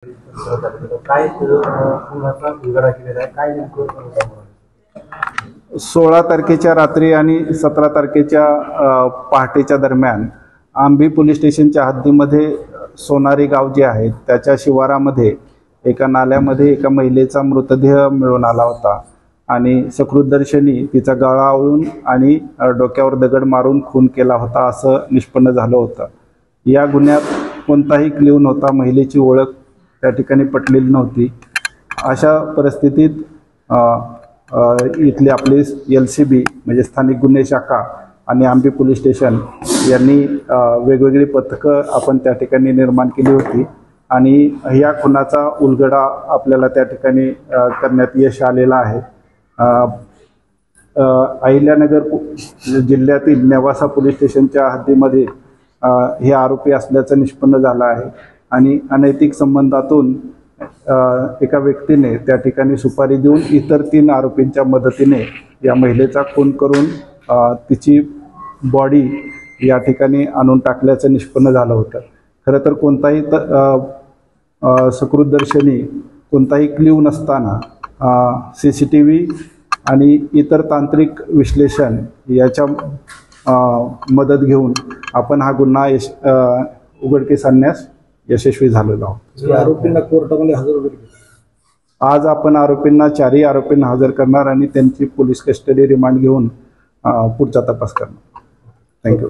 काय पुण्याचा उलगडा केलेला आहे, काय नेमकं समोर आलं? 16 तारखेच्या रात्री आणि 17 तारखेच्या पहाटेच्या दरम्यान आंबी पोलीस स्टेशनच्या हद्दीमध्ये सोनारी गाव जे आहे त्याच्या शिवारामध्ये एका नाल्यामध्ये एका महिलेचा मृतदेह मिळून आला होता आणि सकृतदर्शनी तिचा गळा आवळून आणि डोक्यावर दगड मारून खून केला होता असं निष्पन्न झालं होतं। या गुन्ह्यात कोणताही क्ल्यू नव्हता, महिलेची ओळख त्या ठिकाणी पटलेली नव्हती। अशा परिस्थितीत इथली आपली LCB म्हणजे स्थानिक गुन्हे शाखा आणि आंबी पोलीस स्टेशन यांनी वेगवेगळी पथकं आपण त्या ठिकाणी निर्माण केली होती आणि या खुनाचा उलगडा आपल्याला त्या ठिकाणी करण्यात यश आलेलं आहे। अहिल्यानगर जिल्ह्यातील नेवासा पोलीस स्टेशनच्या हद्दीमध्ये हे आरोपी असल्याचं निष्पन्न झालं आहे आणि अनैतिक संबंधातून एका व्यक्तीने त्या ठिकाणी सुपारी देऊन इतर 3 आरोपींच्या मदतीने या महिलेचा खून करून तिची बॉडी या ठिकाणी आणून टाकल्याचं निष्पन्न झालं होतं। खरं तर कोणताही सकृतदर्शनी कोणताही क्ल्यू नसताना CCTV आणि इतर तांत्रिक विश्लेषण याच्या मदत घेऊन आपण हा गुन्हा उघडकीस आणण्यास यशस्वी झालेलो आहोत। आरोपींना कोर्टामध्ये हजर वगैरे आज आपण आरोपींना 4ही आरोपींना हजर करणार आणि त्यांची पोलीस कस्टडी रिमांड घेऊन पुढचा तपास करणार। थँक्यू।